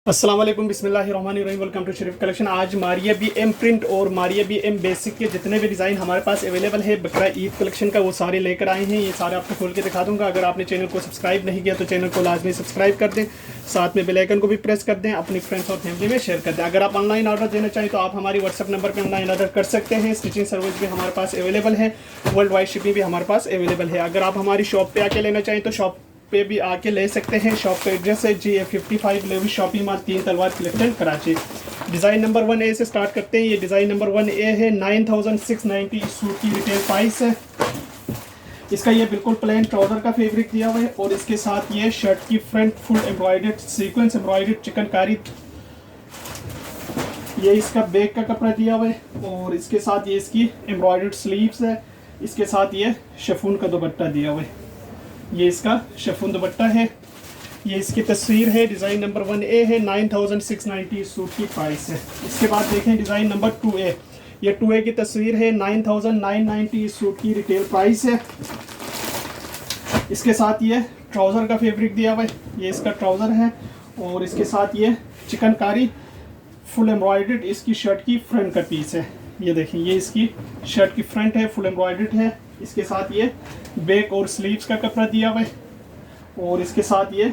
अस्सलाम वालेकुम बिस्मिल्लाहिर्रहमानिर्रहीम। Welcome to Sharif collection. आज मारिया बी एम प्रिंट और मारिया बी एम बेसिक के जितने भी डिज़ाइन हमारे पास अवेलेबल है बकरा ईद कलेक्शन का, वो सारे लेकर आए हैं। ये सारे आपको खोल के दिखा दूंगा। अगर आपने चैनल को सब्सक्राइब नहीं किया तो चैनल को लाजमी सब्सक्राइब कर दें, साथ में बेल आइकन को भी प्रेस कर दें, अपनी फ्रेंड्स और फैमिली में शेयर कर दें। अगर आप ऑनलाइन ऑर्डर देना चाहें तो आप हमारी व्हाट्सअप नंबर पर ऑनलाइन ऑर्डर कर सकते हैं। स्टिचिंग सर्विस भी हमारे पास अवेलेबल है, वर्ल्ड वाइड शिपिंग भी हमारे पास अवेलेबल है। अगर आप हमारी शॉप पर आके लेना चाहें तो शॉप पे भी आके ले सकते हैं। शॉप का एड्रेस है GA55 लेवी शॉपिंग मॉल, 3 तलवार collection, Karachi. Design number 1A से स्टार्ट करते हैं। ये डिज़ाइन नंबर 1A है। 9690 इस सूट की रिटेल प्राइस है। इसका ये बिल्कुल प्लेन ट्राउजर का फैब्रिक दिया हुआ है और इसके साथ ये शर्ट की front full embroidered sequence embroidered chikankari, ये इसका बैक का कपड़ा दिया हुआ है और इसके साथ ये इसकी एम्ब्रॉयडर्ड स्लीव्स है। इसके साथ ये शिफॉन का दुपट्टा दिया हुआ है। ये इसका शिफॉन दुपट्टा है। ये इसकी तस्वीर है। डिज़ाइन नंबर 1A है। 9690 सूट की प्राइस है। इसके बाद देखें डिज़ाइन नंबर 2A। ये 2A की तस्वीर है। 9990 सूट की रिटेल प्राइस है। इसके साथ ये ट्राउज़र का फैब्रिक दिया हुआ है। ये इसका ट्राउज़र है और इसके साथ ये चिकनकारी फुल एम्ब्रॉयडर्ड इसकी शर्ट की फ्रंट का पीस है। ये देखें, ये इसकी शर्ट की फ्रंट है, फुल एम्ब्रॉयडर्ड है। इसके साथ ये बैक और स्लीव्स का कपड़ा दिया हुआ है और इसके साथ ये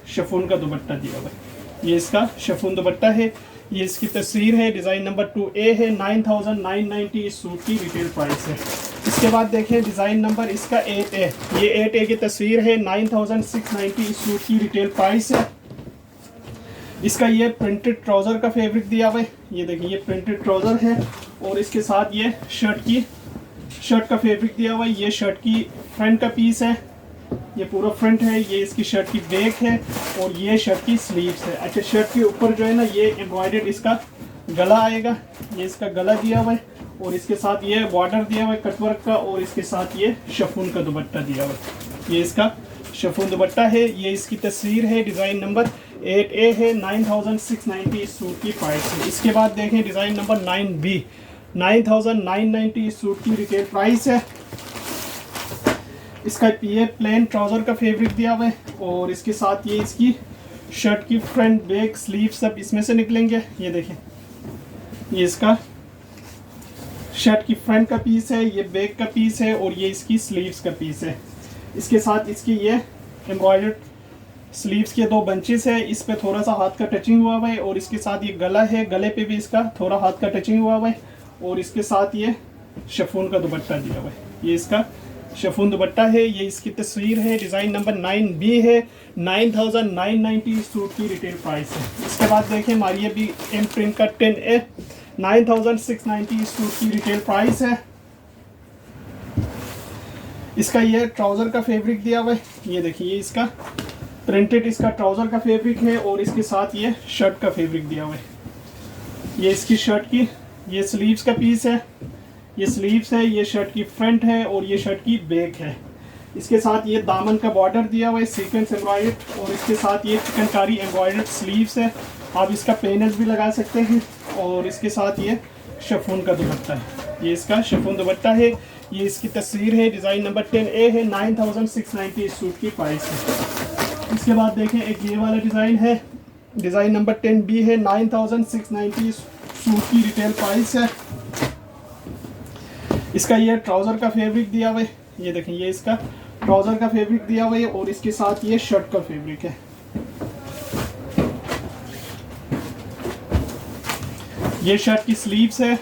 शिफॉन का दुपट्टा दिया हुआ है। ये इसका शिफॉन दुपट्टा है। ये इसकी तस्वीर है। डिज़ाइन नंबर 2A है। 9990 इस सूट की रिटेल प्राइस है। इसके बाद देखें डिज़ाइन नंबर इसका 8A। ये 8A की तस्वीर है। 9690 इस सूट की रिटेल प्राइस है। इसका ये प्रिंटेड ट्राउज़र का फैब्रिक दिया हुआ है। ये देखिए, ये प्रिंटेड ट्राउज़र है और इसके साथ ये शर्ट का फैब्रिक दिया हुआ है। ये शर्ट की फ्रंट का पीस है, ये पूरा फ्रंट है। ये इसकी शर्ट की बैक है और ये शर्ट की स्लीव्स है। अच्छा, शर्ट के ऊपर जो है ना, ये एम्ब्रॉयडर्ड इसका गला आएगा। ये इसका गला दिया हुआ है और इसके साथ ये बॉर्डर दिया हुआ है कटवर्क का और इसके साथ ये शिफॉन का दुपट्टा दिया हुआ है। ये इसका शिफॉन दुपट्टा है। ये इसकी तस्वीर है। डिज़ाइन नंबर 8A है। 9690 इस सूट की प्राइस है। इसके बाद देखें डिज़ाइन नंबर 9B। 9990 इस सूट की रिटेल प्राइस है। इसका ये प्लेन ट्राउज़र का फैब्रिक दिया हुआ है और इसके साथ ये इसकी शर्ट की फ्रंट बैक स्लीव सब इसमें से निकलेंगे। ये देखें, ये इसका शर्ट की फ्रंट का पीस है, ये बैक का पीस है और ये इसकी स्लीव्स का पीस है। इसके साथ इसकी ये एम्ब्रॉयडर्ड स्लीव्स के 2 बंचेस है। इस पे थोड़ा सा हाथ का टचिंग हुआ है और इसके साथ ये गला है, गले पे भी इसका थोड़ा हाथ का टचिंग हुआ है और इसके साथ ये शिफॉन का दुपट्टा दिया हुआ है। ये इसका शिफॉन दुपट्टा है। ये इसकी तस्वीर है। डिज़ाइन नंबर 9B है। 9990 सूट की रिटेल प्राइस है। इसके बाद देखें मारिया बी एम प्रिंट का 10A। 9690 सूट की रिटेल प्राइस है। इसका ये ट्राउज़र का फैब्रिक दिया हुआ है। ये देखिए, ये इसका प्रिंटेड इसका ट्राउज़र का फैब्रिक है और इसके साथ ये शर्ट का फैब्रिक दिया हुआ है। ये इसकी शर्ट की ये स्लीव्स का पीस है। ये स्लीव्स है, ये शर्ट की फ्रंट है और ये शर्ट की बैक है। इसके साथ ये दामन का बॉर्डर दिया हुआ है सीक्वेंस एम्ब्रॉयडर्ड और इसके साथ ये चिकनकारी एम्ब्रॉयडर्ड स्लीव्स है। आप इसका पेनल्स भी लगा सकते हैं और इसके साथ ये शिफॉन का दुपट्टा है। ये इसका शिफॉन दुपट्टा है। ये इसकी तस्वीर है। डिज़ाइन नंबर 10A है। 9690 इस सूट की प्राइस है। इसके बाद देखें एक ये वाला डिज़ाइन है। डिज़ाइन नंबर 10B है। 9690 सूट की रिटेल प्राइस है। इसका ये ट्राउज़र का फैब्रिक दिया हुआ है। ये देखें, ये इसका ट्राउज़र का फैब्रिक दिया हुआ है और इसके साथ ये शर्ट का फैब्रिक है। ये शर्ट की स्लीव्स है,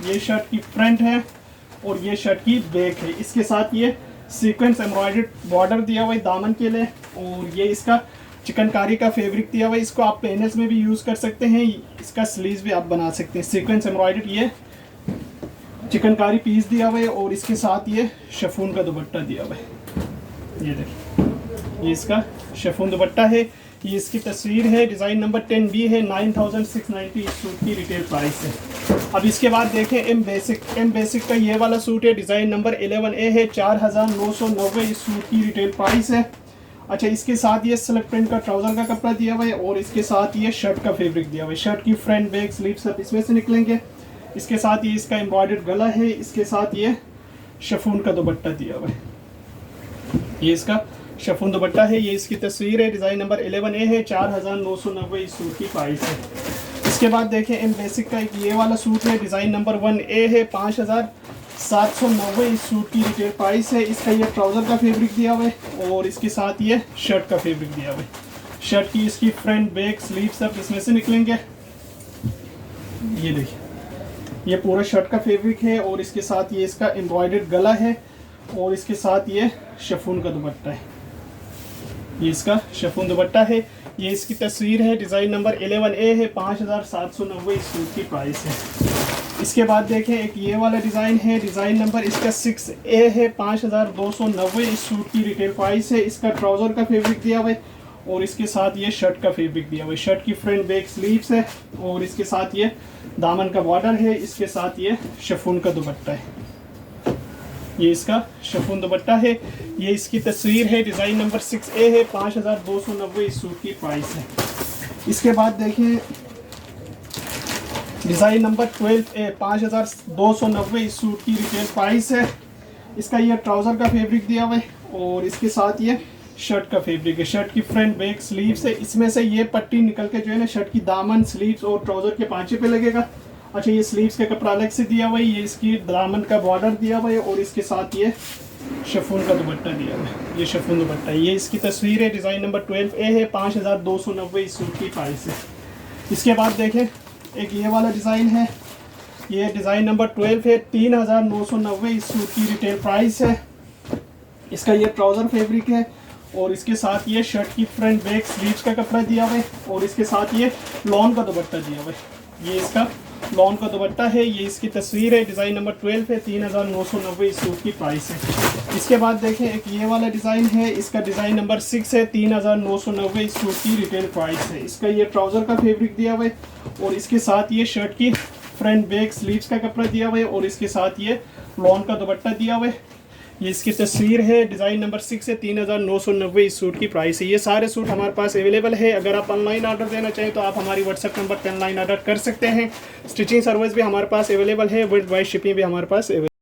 ये शर्ट की फ्रंट है और ये शर्ट की बैक है। इसके साथ ये सीक्वेंस एम्ब्रॉयडर्ड बॉर्डर दिया हुआ है दामन के लिए और ये इसका चिकनकारी का फैब्रिक दिया हुआ है। इसको आप पेनल्स में भी यूज़ कर सकते हैं। इसका स्लीव्स भी आप बना सकते हैं। सीक्वेंस एम्ब्रॉयडर्ड ये चिकनकारी पीस दिया हुआ है और इसके साथ ये शिफॉन का दुपट्टा दिया हुआ है। ये देखिए, ये इसका शिफॉन दुपट्टा है। ये इसकी तस्वीर है। डिज़ाइन नंबर 10B है। 9690 इस सूट की रिटेल प्राइस है। अब इसके बाद देखें एम बेसिक का ये वाला सूट है। डिज़ाइन नंबर 11A है। 4990 इस सूट की रिटेल प्राइस है। अच्छा, इसके साथ ये स्लिप प्रिंट का ट्राउज़र का कपड़ा दिया हुआ है और इसके साथ ये शर्ट का फैब्रिक दिया हुआ है। शर्ट की फ्रंट बैक स्लीव सब इसमें से निकलेंगे। इसके साथ ये इसका एम्ब्रॉयडर्ड गला है। इसके साथ ये शिफॉन का दुपट्टा दिया हुआ है। ये इसका शिफॉन दुपट्टा है। ये इसकी तस्वीर है, डिज़ाइन नंबर 11A है, 4990 इस सूट की प्राइस है। इसके बाद देखें एम बेसिक का एक ये वाला सूट है, डिज़ाइन नंबर 1A है, 5790 इस सूट की रिटेल प्राइस है। इसका ये ट्राउज़र का फैब्रिक दिया हुआ है और इसके साथ ये शर्ट का फैब्रिक दिया हुआ है। शर्ट की इसकी फ्रंट बैक स्लीव सब इसमें से निकलेंगे। ये देखिए, ये पूरा शर्ट का फैब्रिक है और इसके साथ ये इसका एम्ब्रॉयडर्ड गला है और इसके साथ ये शिफॉन का दुपट्टा है। ये इसका शिफॉन दुपट्टा है। ये इसकी तस्वीर है, डिज़ाइन नंबर 11A है, 5790 इस सूट की प्राइस है। इसके बाद देखें एक ये वाला डिज़ाइन है, डिज़ाइन नंबर इसका 6A है, 5290 इस सूट की रिटेल प्राइस है। इसका ट्राउज़र का फैब्रिक दिया हुआ है और इसके साथ ये शर्ट का फैब्रिक दिया हुआ है। शर्ट की फ्रंट बैक स्लीव्स है और इसके साथ ये दामन का बॉर्डर है। इसके साथ ये शिफॉन का दुपट्टा है। ये इसका शिफॉन दुपट्टा है। ये इसकी तस्वीर है, डिज़ाइन नंबर 6A है, 5290 इस सूट की प्राइस है। इसके बाद देखिए डिज़ाइन नंबर 12A, 5290 इस सूट की रिटेल प्राइस है। इसका ये ट्राउज़र का फैब्रिक दिया हुआ है और इसके साथ ये शर्ट का फैब्रिक है। शर्ट की फ्रंट बैक स्लीव्स है। इसमें से ये पट्टी निकल के जो है ना शर्ट की दामन, स्लीव्स और ट्राउज़र के पांचे पे लगेगा। अच्छा, ये स्लीव्स का कपड़ा अलग से दिया हुआ है। ये इसकी दामन का बॉर्डर दिया हुआ है और इसके साथ ये शिफॉन का दुपट्टा दिया हुआ है। ये शिफॉन दुपट्टा है। ये इसकी तस्वीर है, डिज़ाइन नंबर 12A है, 5290 इस सूट की प्राइस है। इसके बाद देखें एक ये वाला डिज़ाइन है, ये डिज़ाइन नंबर 12 है, 3990 इस सूट की रिटेल प्राइस है। इसका ये ट्राउज़र फैब्रिक है और इसके साथ ये शर्ट की फ्रंट बैक स्लीव्स का कपड़ा दिया हुआ है और इसके साथ ये लॉन का दुपट्टा दिया हुआ है। ये इसका लॉन का दुपट्टा है। ये इसकी तस्वीर है, डिज़ाइन नंबर 12 है, 3990 इस सूट की प्राइस है। इसके बाद देखें एक ये वाला डिज़ाइन है, इसका डिज़ाइन नंबर 6 है, 3990 इस सूट की रिटेल प्राइस है। इसका ये ट्राउज़र का फैब्रिक दिया हुआ है और इसके साथ ये शर्ट की फ्रंट बैक स्लीव्स का कपड़ा दिया हुआ है और इसके साथ ये लॉन का दुपट्टा दिया हुआ है। ये इसकी तस्वीर है, डिज़ाइन नंबर 6 है, 3990 इस सूट की प्राइस है। ये सारे सूट हमारे पास अवेलेबल है। अगर आप ऑनलाइन ऑर्डर देना चाहें तो आप हमारी व्हाट्सएप नंबर पर ऑनलाइन ऑर्डर कर सकते हैं। स्टिचिंग सर्विस भी हमारे पास अवेलेबल है, वर्ल्ड वाइड शिपिंग भी हमारे पास अवेलेबल